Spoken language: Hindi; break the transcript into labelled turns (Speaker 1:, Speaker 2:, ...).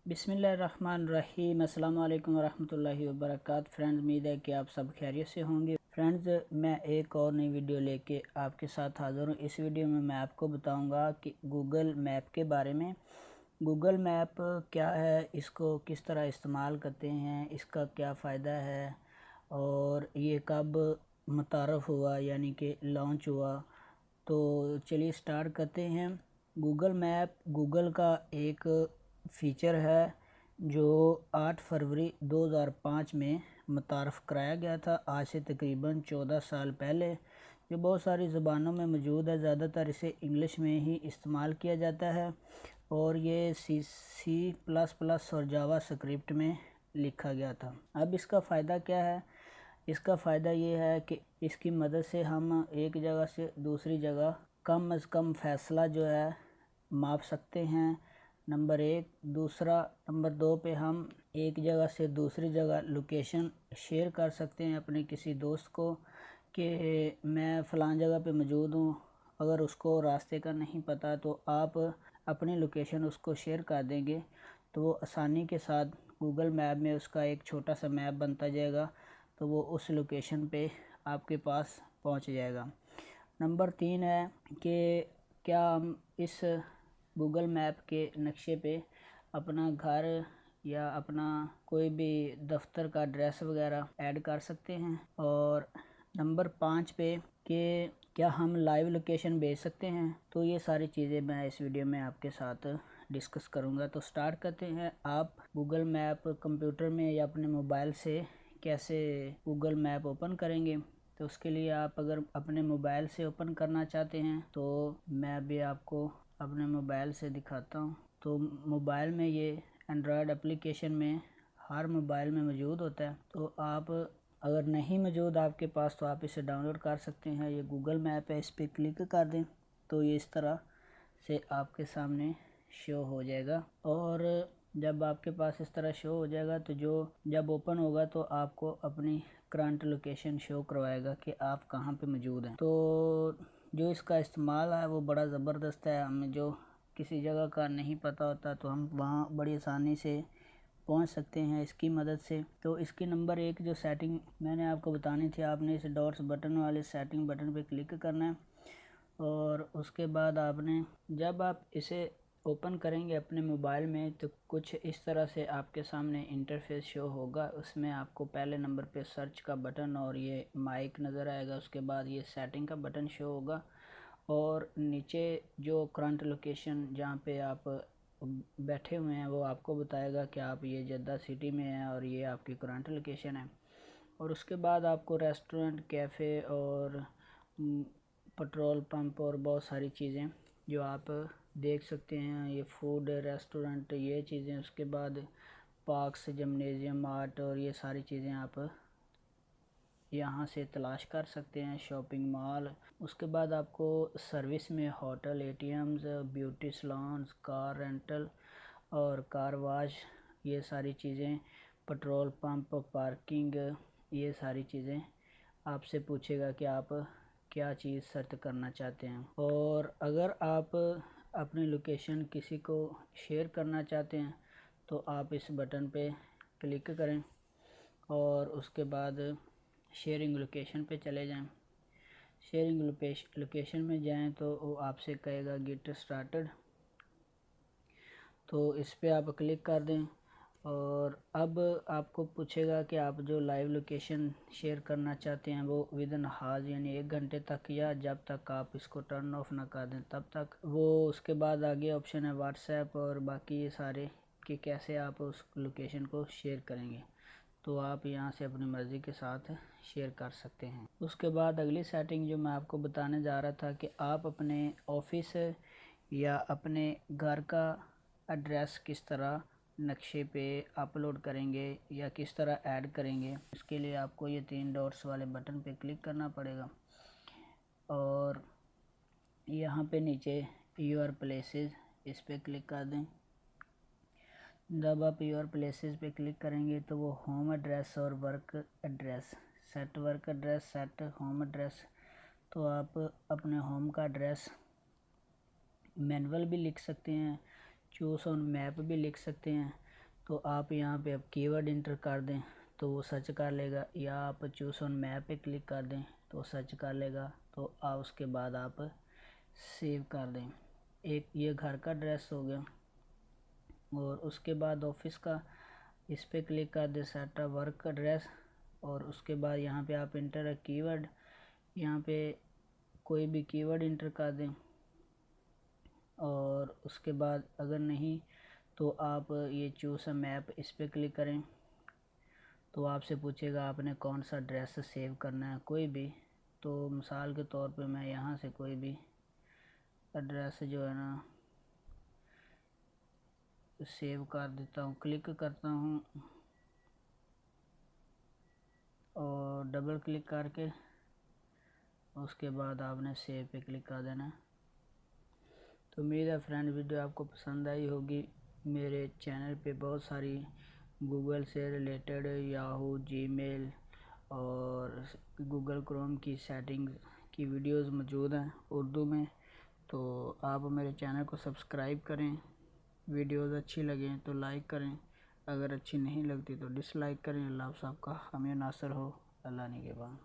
Speaker 1: बिस्मिल्लाहिर्रहमानिर्रहीम। अस्सलाम वालेकुम वरहमतुल्लाहि वबरकातुहू। फ्रेंड्स, उम्मीद है कि आप सब खैरियत से होंगे। फ्रेंड्स, मैं एक और नई वीडियो लेके आपके साथ हाज़िर हूँ। इस वीडियो में मैं आपको बताऊंगा कि गूगल मैप के बारे में। गूगल मैप क्या है, इसको किस तरह इस्तेमाल करते हैं, इसका क्या फ़ायदा है और ये कब मुतारफ़ हुआ यानी कि लॉन्च हुआ। तो चलिए स्टार्ट करते हैं। गूगल मैप गूगल का एक फ़ीचर है जो 8 फरवरी 2005 में मुतारफ़ कराया गया था, आज से तकरीबन 14 साल पहले। जो बहुत सारी ज़बानों में मौजूद है, ज़्यादातर इसे इंग्लिश में ही इस्तेमाल किया जाता है और ये C++ और जावा स्क्रिप्ट में लिखा गया था। अब इसका फ़ायदा क्या है? इसका फ़ायदा ये है कि इसकी मदद से हम एक जगह से दूसरी जगह कम अज़ कम फ़ासला जो है माप सकते हैं, नंबर 1। दूसरा, नंबर 2 पे हम एक जगह से दूसरी जगह लोकेशन शेयर कर सकते हैं अपने किसी दोस्त को कि मैं फ़लाँ जगह पे मौजूद हूँ। अगर उसको रास्ते का नहीं पता तो आप अपनी लोकेशन उसको शेयर कर देंगे तो वो आसानी के साथ गूगल मैप में उसका एक छोटा सा मैप बनता जाएगा, तो वो उस लोकेशन पे आपके पास पहुंच जाएगा। नंबर 3 है कि क्या हम इस गूगल मैप के नक्शे पे अपना घर या अपना कोई भी दफ्तर का एड्रेस वगैरह ऐड कर सकते हैं। और नंबर 5 पे कि क्या हम लाइव लोकेशन भेज सकते हैं। तो ये सारी चीज़ें मैं इस वीडियो में आपके साथ डिस्कस करूंगा। तो स्टार्ट करते हैं। आप गूगल मैप कंप्यूटर में या अपने मोबाइल से कैसे गूगल मैप ओपन करेंगे। तो उसके लिए आप अगर अपने मोबाइल से ओपन करना चाहते हैं तो मैं अभी आपको अपने मोबाइल से दिखाता हूँ। तो मोबाइल में ये एंड्रॉयड एप्लीकेशन में हर मोबाइल में मौजूद होता है। तो आप अगर नहीं मौजूद आपके पास तो आप इसे डाउनलोड कर सकते हैं। ये गूगल मैप है, इस पर क्लिक कर दें तो ये इस तरह से आपके सामने शो हो जाएगा। और जब आपके पास इस तरह शो हो जाएगा तो जब ओपन होगा तो आपको अपनी करंट लोकेशन शो करवाएगा कि आप कहाँ पे मौजूद हैं। तो जो इसका इस्तेमाल है वो बड़ा ज़बरदस्त है। हमें जो किसी जगह का नहीं पता होता तो हम वहाँ बड़ी आसानी से पहुँच सकते हैं इसकी मदद से। तो इसकी नंबर 1 जो सेटिंग मैंने आपको बतानी थी, आपने इस डॉट्स बटन वाले सेटिंग बटन पे क्लिक करना है और उसके बाद आपने जब आप इसे ओपन करेंगे अपने मोबाइल में तो कुछ इस तरह से आपके सामने इंटरफेस शो होगा। उसमें आपको पहले नंबर पे सर्च का बटन और ये माइक नज़र आएगा। उसके बाद ये सेटिंग का बटन शो होगा और नीचे जो करंट लोकेशन जहाँ पे आप बैठे हुए हैं वो आपको बताएगा कि आप ये जद्दा सिटी में हैं और ये आपकी करंट लोकेशन है। और उसके बाद आपको रेस्टोरेंट, कैफ़े और पेट्रोल पंप और बहुत सारी चीज़ें जो आप देख सकते हैं, ये फूड रेस्टोरेंट, ये चीज़ें। उसके बाद पार्क्स, जिम्नेजियम, आर्ट और ये सारी चीज़ें आप यहाँ से तलाश कर सकते हैं, शॉपिंग मॉल। उसके बाद आपको सर्विस में hotel, ATMs, beauty salons, car rental और कार वाश, ये सारी चीज़ें, पेट्रोल पंप, पार्किंग, ये सारी चीज़ें आपसे पूछेगा कि आप क्या चीज़ सर्च करना चाहते हैं। और अगर आप अपनी लोकेशन किसी को शेयर करना चाहते हैं तो आप इस बटन पे क्लिक करें और उसके बाद शेयरिंग लोकेशन पे चले जाएं। शेयरिंग लोकेशन में जाएं तो वो आपसे कहेगा गेट स्टार्टेड, तो इस पे आप क्लिक कर दें। और अब आपको पूछेगा कि आप जो लाइव लोकेशन शेयर करना चाहते हैं वो विदिन हाज यानी 1 घंटे तक या जब तक आप इसको टर्न ऑफ ना कर दें तब तक वो। उसके बाद आगे ऑप्शन है व्हाट्सएप और बाकी ये सारे कि कैसे आप उस लोकेशन को शेयर करेंगे। तो आप यहाँ से अपनी मर्ज़ी के साथ शेयर कर सकते हैं। उसके बाद अगली सेटिंग जो मैं आपको बताने जा रहा था कि आप अपने ऑफिस या अपने घर का एड्रेस किस तरह नक्शे पे अपलोड करेंगे या किस तरह ऐड करेंगे। इसके लिए आपको ये 3 डॉट्स वाले बटन पे क्लिक करना पड़ेगा और यहाँ पे नीचे योर प्लेसेस, इस पे क्लिक कर दें। जब आप योर प्लेसेस पे क्लिक करेंगे तो वो होम एड्रेस और work address, set work address, set home address, तो आप अपने होम का एड्रेस मैनुअल भी लिख सकते हैं, चूज़ ऑन मैप भी लिख सकते हैं। तो आप यहाँ पे अब कीवर्ड इंटर कर दें तो वो सर्च कर लेगा, या आप चूज़ ऑन मैप पे क्लिक कर दें तो सर्च कर लेगा। तो आप उसके बाद आप सेव कर दें। एक ये घर का एड्रेस हो गया, और उसके बाद ऑफिस का, इस पर क्लिक कर दें सेट वर्क एड्रेस, और उसके बाद यहाँ पे आप इंटर अ कीवर्ड, यहाँ पे कोई भी कीवर्ड इंटर कर दें, और उसके बाद अगर नहीं तो आप ये चूज़ अ मैप इस पर क्लिक करें। तो आपसे पूछेगा आपने कौन सा एड्रेस सेव करना है, कोई भी। तो मिसाल के तौर पे मैं यहाँ से कोई भी एड्रेस जो है ना सेव कर देता हूँ, क्लिक करता हूँ और डबल क्लिक करके उसके बाद आपने सेव पे क्लिक कर देना। तो उम्मीद है फ्रेंड वीडियो आपको पसंद आई होगी। मेरे चैनल पे बहुत सारी गूगल से रिलेटेड याहू, जीमेल और गूगल क्रोम की सेटिंग की वीडियोस मौजूद हैं उर्दू में। तो आप मेरे चैनल को सब्सक्राइब करें, वीडियोस अच्छी लगें तो लाइक करें, अगर अच्छी नहीं लगती तो डिसलाइक करें। अल्लाह आप सबका हमें नासर हो, अल्लाह निगहबान।